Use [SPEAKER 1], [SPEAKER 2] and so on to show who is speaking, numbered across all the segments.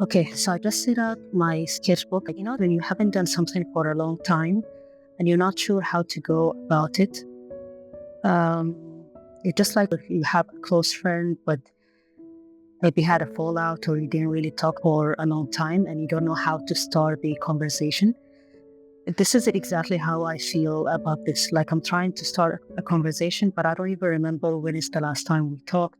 [SPEAKER 1] Okay, so I just set out my sketchbook. When you haven't done something for a long time and you're not sure how to go about it, um, it's just like if you have a close friend, but maybe had a fallout or you didn't really talk for a long time and you don't know how to start the conversation. This is exactly how I feel about this. Like I'm trying to start a conversation, but I don't even remember when is the last time we talked.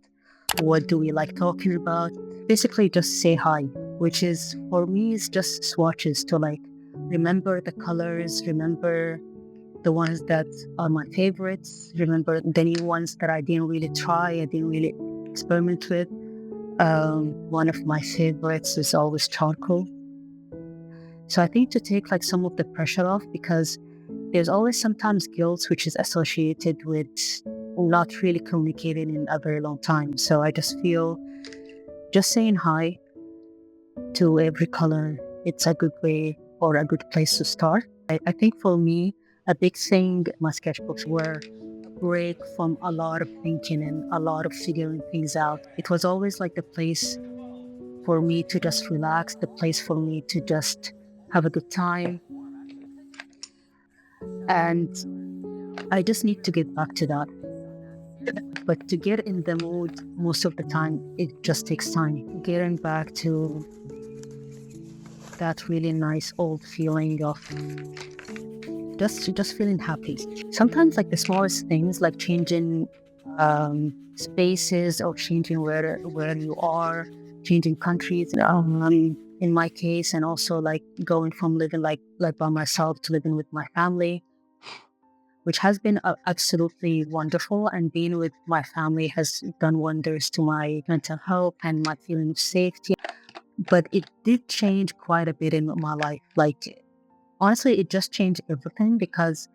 [SPEAKER 1] What do we like talking about? Basically, just say hi, which is for me is just swatches to like remember the colors, remember the ones that are my favorites, remember the new ones that I didn't really try, I didn't really experiment with. One of my favorites is always charcoal. So I think to take like some of the pressure off, because there's always sometimes guilt which is associated with not really communicating in a very long time. So I just feel just saying hi to every color, it's a good way or a good place to start. I think for me, a big thing, my sketchbooks were a break from a lot of thinking and a lot of figuring things out. It was always like the place for me to just relax, the place for me to just have a good time. And I just need to get back to that. But to get in the mood, most of the time, it just takes time. Getting back to that really nice old feeling of just feeling happy. Sometimes like the smallest things, like changing spaces or changing where you are, changing countries. In my case, and also like going from living like by myself to living with my family, which has been absolutely wonderful. And being with my family has done wonders to my mental health and my feeling of safety. But it did change quite a bit in my life. Like, honestly, it just changed everything, because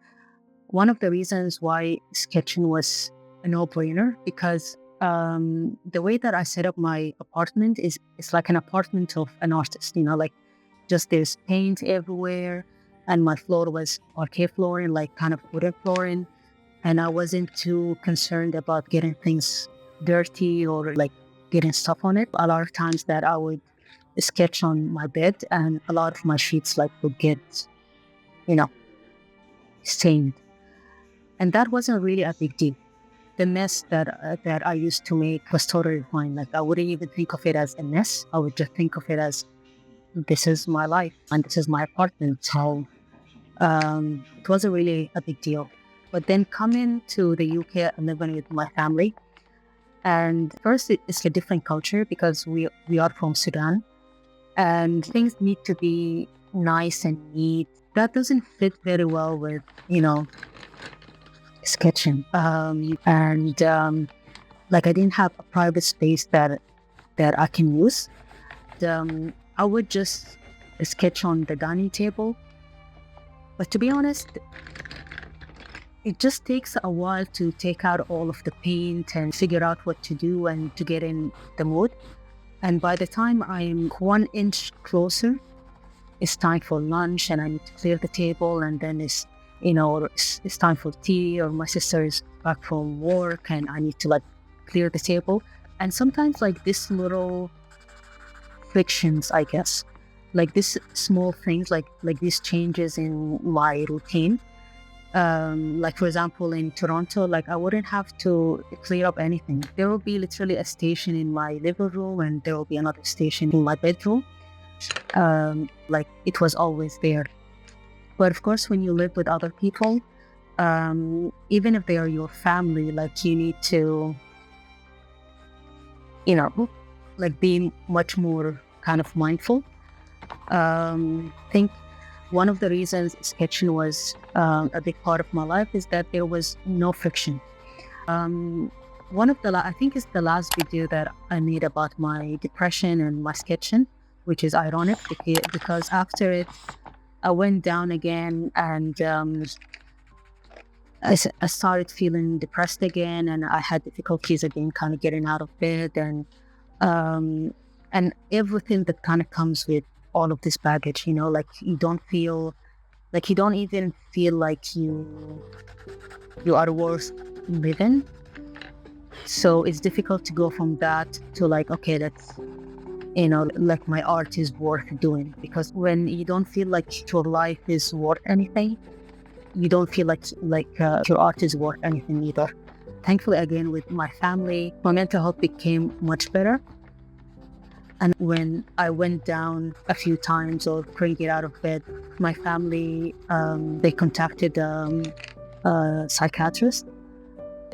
[SPEAKER 1] one of the reasons why sketching was a no-brainer, because the way that I set up my apartment is it's like an apartment of an artist, like just there's paint everywhere. And my floor was parquet flooring, like kind of wooden flooring. And I wasn't too concerned about getting things dirty or like getting stuff on it. A lot of times that I would sketch on my bed and a lot of my sheets like would get, you know, stained. And that wasn't really a big deal. The mess that I used to make was totally fine. Like I wouldn't even think of it as a mess. I would just think of it as this is my life and this is my apartment. So it wasn't really a big deal. But then coming to the UK and living with my family, and first it's a different culture because we are from Sudan, and things need to be nice and neat. That doesn't fit very well with, sketching. Like I didn't have a private space that I can use. I would just sketch on the dining table. But to be honest, it just takes a while to take out all of the paint and figure out what to do and to get in the mood. And by the time I'm 1 inch closer, it's time for lunch and I need to clear the table, and then it's time for tea, or my sister is back from work and I need to like clear the table. And sometimes like this little frictions, I guess, like these small things, like these changes in my routine. Like for example, in Toronto, like I wouldn't have to clear up anything. There will be literally a station in my living room and there will be another station in my bedroom. Like it was always there. But of course, when you live with other people, even if they are your family, like you need to, like be much more kind of mindful. I think one of the reasons sketching was a big part of my life is that there was no friction. One of the, I think it's the last video that I made about my depression and my sketching, which is ironic because after it, I went down again and I started feeling depressed again, and I had difficulties again kind of getting out of bed and everything that kind of comes with all of this baggage, like you don't even feel like you are worth living. So it's difficult to go from that to like, okay, let's, like my art is worth doing. Because when you don't feel like your life is worth anything, you don't feel like your art is worth anything either. Thankfully, again, with my family, my mental health became much better. And when I went down a few times or couldn't get out of bed, my family, they contacted a psychiatrist.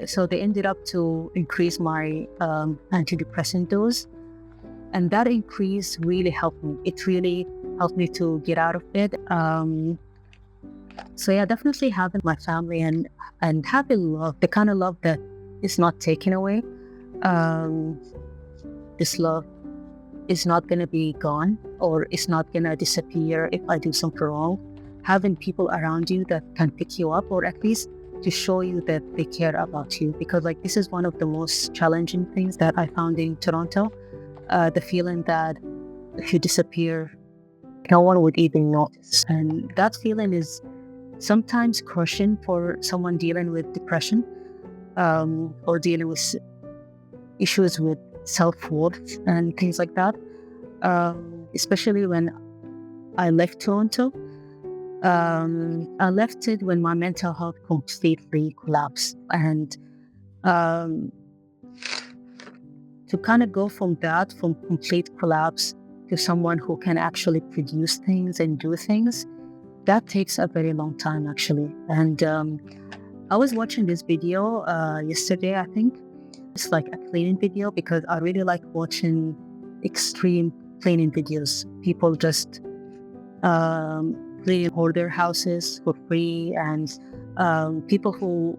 [SPEAKER 1] So they ended up to increase my antidepressant dose. And that increase really helped me. It really helped me to get out of bed. So yeah, definitely having my family and having love, the kind of love that is not taken away. This love is not going to be gone, or it's not going to disappear if I do something wrong. Having people around you that can pick you up, or at least to show you that they care about you. Because like this is one of the most challenging things that I found in Toronto. The feeling that if you disappear, no one would even notice. And that feeling is sometimes crushing for someone dealing with depression, or dealing with issues with self-worth and things like that. Especially when I left Toronto, I left it when my mental health completely collapsed. And to kind of go from complete collapse to someone who can actually produce things and do things, that takes a very long time, actually. And I was watching this video yesterday, I think. It's like a cleaning video, because I really like watching extreme cleaning videos. People just clean all their houses for free, and people who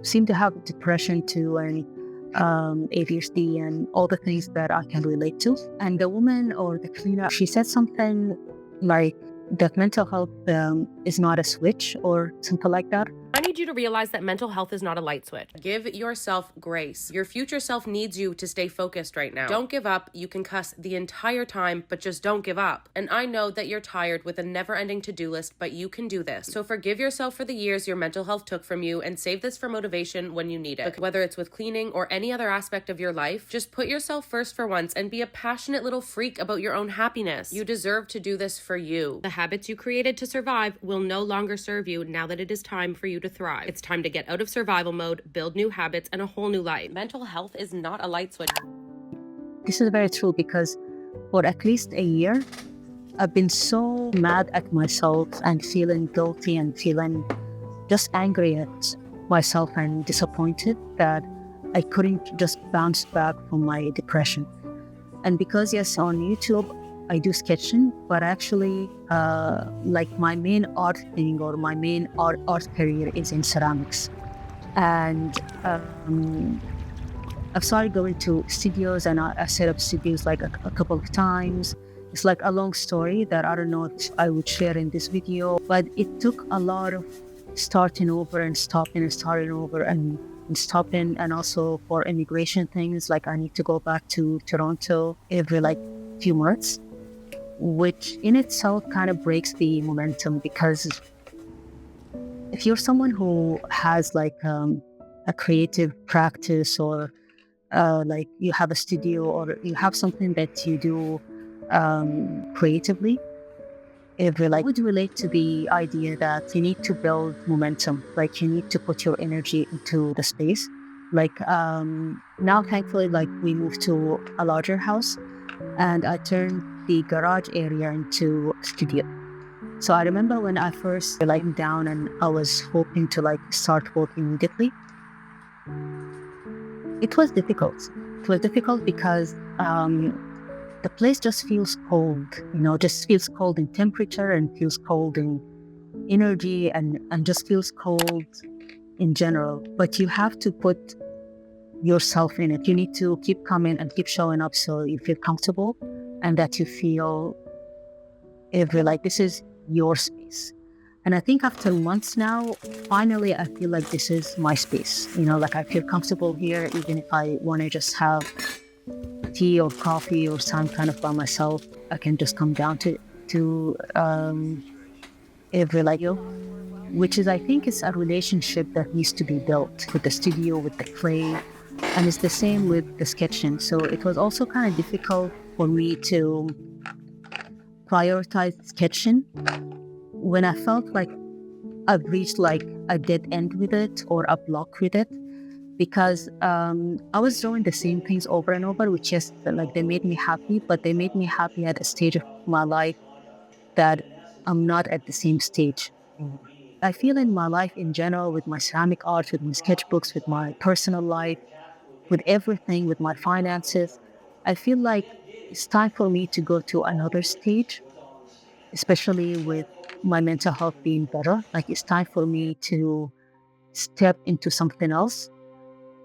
[SPEAKER 1] seem to have depression too, and ADHD and all the things that I can relate to. And the woman or the cleaner, she said something like that mental health is not a switch or something like that.
[SPEAKER 2] I need you to realize that mental health is not a light switch. Give yourself grace. Your future self needs you to stay focused right now. Don't give up. You can cuss the entire time, but just don't give up. And I know that you're tired with a never-ending to-do list, but you can do this. So forgive yourself for the years your mental health took from you, and save this for motivation when you need it. Whether it's with cleaning or any other aspect of your life, just put yourself first for once and be a passionate little freak about your own happiness. You deserve to do this for you. The habits you created to survive will no longer serve you now that it is time for you to thrive. It's time to get out of survival mode, build new habits, and a whole new life. Mental health is not a light switch.
[SPEAKER 1] This is very true, because for at least a year, I've been so mad at myself and feeling guilty and feeling just angry at myself and disappointed that I couldn't just bounce back from my depression. And because, yes, on YouTube, I do sketching, but actually, like my main art thing or my main art career is in ceramics. And I've started going to studios, and I set up studios like a couple of times. It's like a long story that I don't know if I would share in this video, but it took a lot of starting over and stopping and starting over and stopping. And also for immigration things, like I need to go back to Toronto every like few months, which in itself kind of breaks the momentum. Because if you're someone who has like a creative practice, or like you have a studio, or you have something that you do creatively, it would relate to the idea that you need to build momentum, like you need to put your energy into the space. Like now, thankfully, like we moved to a larger house, and I turned the garage area into a studio. So I remember when I first laid down and I was hoping to like start working immediately, it was difficult. It was difficult because the place just feels cold, just feels cold in temperature and feels cold in energy and just feels cold in general. But you have to put yourself in it. You need to keep coming and keep showing up so you feel comfortable and that you feel like this is your space. And I think after months now, finally, I feel like this is my space. Like I feel comfortable here, even if I want to just have tea or coffee or some kind of by myself, I can just come down to which is, I think, is a relationship that needs to be built with the studio, with the clay, and it's the same with the sketching. So it was also kind of difficult for me to prioritize sketching when I felt like I've reached like a dead end with it or a block with it, because I was doing the same things over and over, which is like they made me happy, but they made me happy at a stage of my life that I'm not at the same stage. I feel in my life in general, with my ceramic art, with my sketchbooks, with my personal life, with everything, with my finances, I feel like it's time for me to go to another stage, especially with my mental health being better. Like it's time for me to step into something else.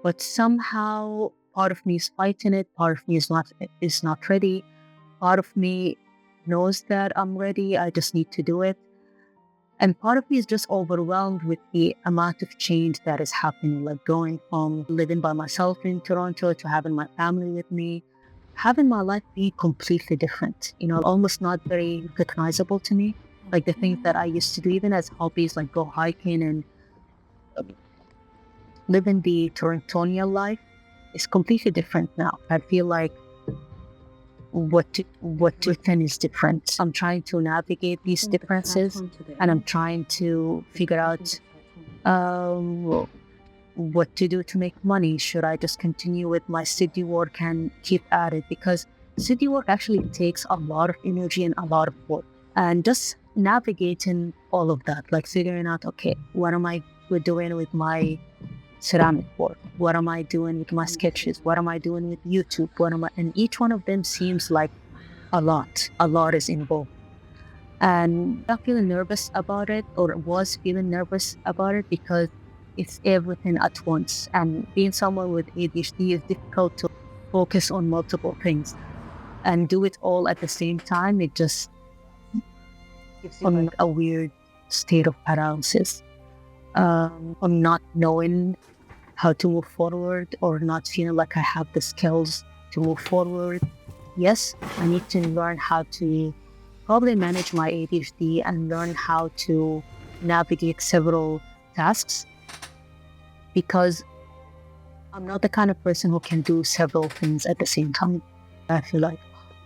[SPEAKER 1] But somehow part of me is fighting it, part of me is not ready. Part of me knows that I'm ready. I just need to do it. And part of me is just overwhelmed with the amount of change that is happening, like going from living by myself in Toronto to having my family with me, having my life be completely different, almost not very recognizable to me. Like the things that I used to do, even as hobbies, like go hiking and living the Torontonian life, is completely different now. I feel like what to then is different. I'm trying to navigate these differences, and I'm trying to figure out what to do to make money. Should I just continue with my city work and keep at it? Because city work actually takes a lot of energy and a lot of work. And just navigating all of that, like figuring out, okay, what am I doing with my ceramic work? What am I doing with my sketches? What am I doing with YouTube? And each one of them seems like a lot is involved. And I'm feeling nervous about it, or was feeling nervous about it, because it's everything at once. And being someone with ADHD is difficult to focus on multiple things and do it all at the same time. It just gives you like a weird state of paralysis, on not knowing how to move forward, or not feeling like I have the skills to move forward. Yes, I need to learn how to probably manage my ADHD and learn how to navigate several tasks, because I'm not the kind of person who can do several things at the same time. I feel like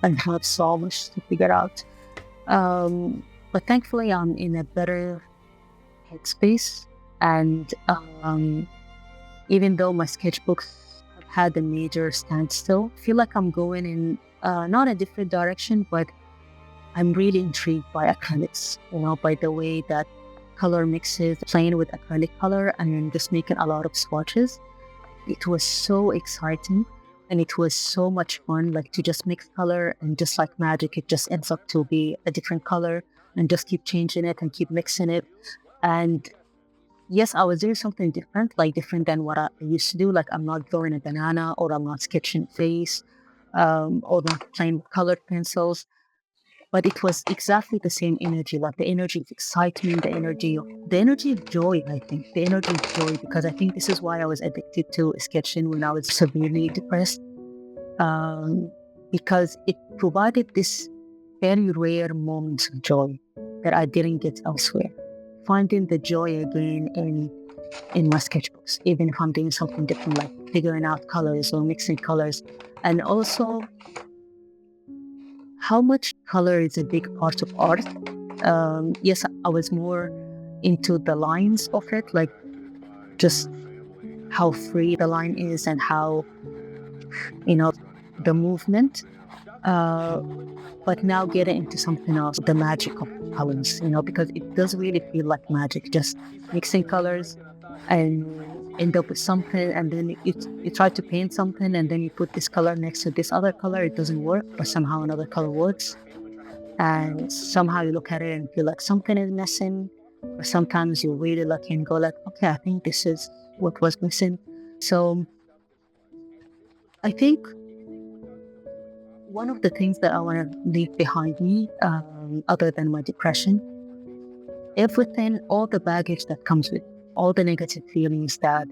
[SPEAKER 1] I have so much to figure out. But thankfully, I'm in a better headspace. And even though my sketchbooks have had a major standstill, I feel like I'm going in not a different direction, but I'm really intrigued by acrylics, by the way that color mixes, playing with acrylic color and just making a lot of swatches. It was so exciting, and it was so much fun, like to just mix color, and just like magic, it just ends up to be a different color, and just keep changing it and keep mixing it. And yes, I was doing something different, like different than what I used to do. Like I'm not drawing a banana, or I'm not sketching face, or not playing with colored pencils. But it was exactly the same energy, like the energy of excitement, the energy of joy, I think. The energy of joy, because I think this is why I was addicted to sketching when I was severely depressed. Because it provided this very rare moments of joy that I didn't get elsewhere. Finding the joy again in my sketchbooks, even if I'm doing something different, like figuring out colors or mixing colors. And also how much color is a big part of art. Yes, I was more into the lines of it, like just how free the line is and how, the movement. But now getting into something else, the magic of colors, because it does really feel like magic, just mixing colors and end up with something, and then you try to paint something, and then you put this color next to this other color, it doesn't work, but somehow another color works. And somehow you look at it and feel like something is missing, or sometimes you're really lucky and go like, okay, I think this is what was missing. So I think one of the things that I want to leave behind me, other than my depression, everything, all the baggage that comes with all the negative feelings that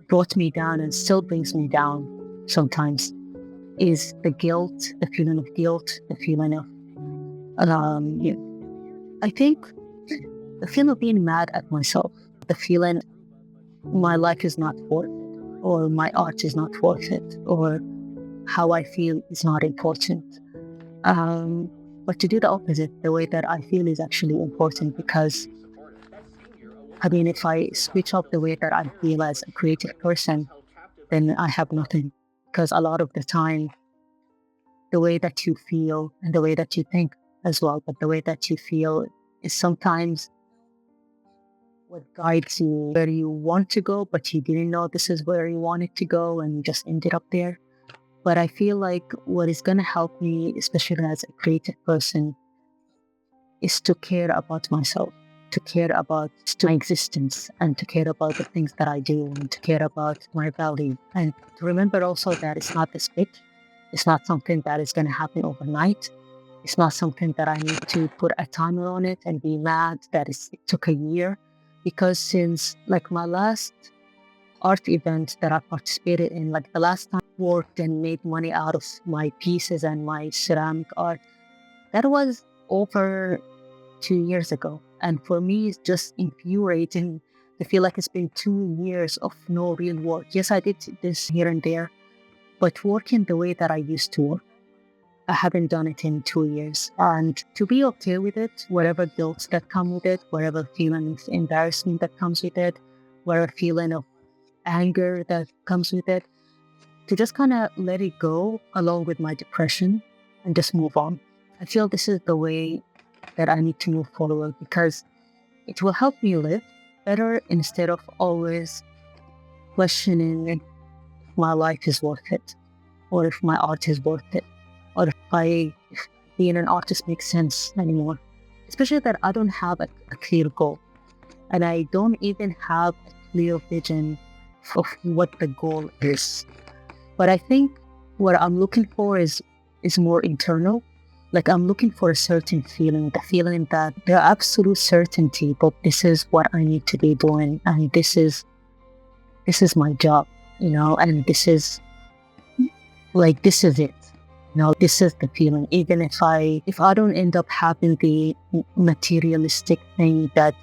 [SPEAKER 1] brought me down and still brings me down sometimes, is the guilt, the feeling of guilt, the feeling of, I think the feeling of being mad at myself, the feeling my life is not worth it, or my art is not worth it, or how I feel is not important. But to do the opposite, the way that I feel is actually important, because I mean, if I switch up the way that I feel as a creative person, then I have nothing. Because a lot of the time, the way that you feel and the way that you think as well, but the way that you feel is sometimes what guides you where you want to go, but you didn't know this is where you wanted to go and you just ended up there. But I feel like what is going to help me, especially as a creative person, is to care about myself, to care about my existence, and to care about the things that I do, and to care about my value. And to remember also that it's not this big, it's not something that is going to happen overnight. It's not something that I need to put a timer on it and be mad that it took a year. Because since like my last art event that I participated in, like the last time I worked and made money out of my pieces and my ceramic art, that was over 2 years ago. And for me, it's just infuriating to feel like it's been 2 years of no real work. Yes, I did this here and there, but working the way that I used to work, I haven't done it in 2 years. And to be okay with it, whatever guilt that comes with it, whatever feeling of embarrassment that comes with it, whatever feeling of anger that comes with it, to just kind of let it go along with my depression and just move on. I feel this is the way that I need to move forward, because it will help me live better instead of always questioning if my life is worth it, or if my art is worth it, or if being an artist makes sense anymore. Especially that I don't have a clear goal, and I don't even have a clear vision of what the goal is. But I think what I'm looking for is more internal. Like I'm looking for a certain feeling, the feeling that the absolute certainty, but this is what I need to be doing, and this is my job, and this is it. This is the feeling. Even if I don't end up having the materialistic thing that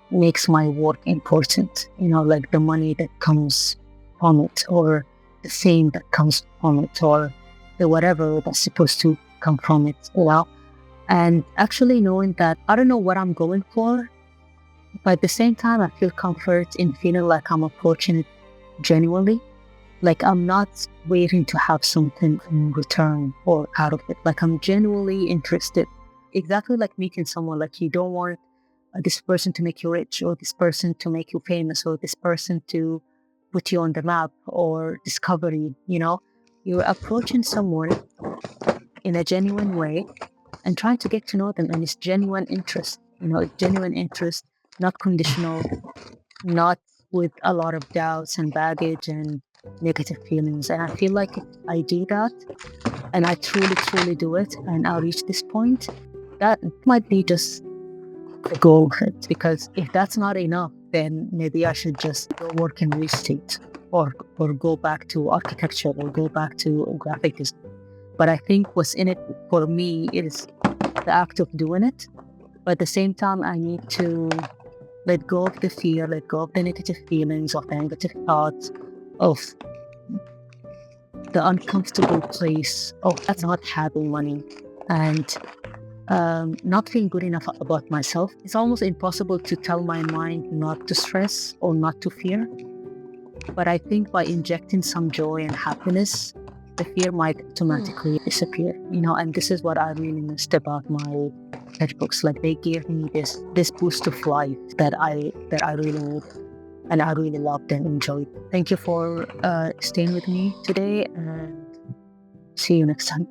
[SPEAKER 1] makes my work important, like the money that comes from it, or the fame that comes from it, or the whatever that's supposed to come from it, and actually knowing that I don't know what I'm going for, but at the same time, I feel comfort in feeling like I'm approaching it genuinely. Like I'm not waiting to have something in return or out of it. Like I'm genuinely interested. Exactly like meeting someone. Like you don't want this person to make you rich, or this person to make you famous, or this person to put you on the map or discover you. You're approaching someone in a genuine way and trying to get to know them. And it's genuine interest, genuine interest, not conditional, not with a lot of doubts and baggage and negative feelings. And I feel like if I do that, and I truly, truly do it, and I'll reach this point, that might be just the goal of it. Because if that's not enough, then maybe I should just go work in real estate, or go back to architecture, or go back to graphic design. But I think what's in it for me is the act of doing it. But at the same time, I need to let go of the fear, let go of the negative feelings, of the negative thoughts, of the uncomfortable place of that's not having money, and not feeling good enough about myself. It's almost impossible to tell my mind not to stress or not to fear. But I think by injecting some joy and happiness, the fear might automatically disappear, and this is what I really missed about my sketchbooks. Like they gave me this boost of life that I really need, and I really loved and enjoyed. Thank you for staying with me today, and see you next time.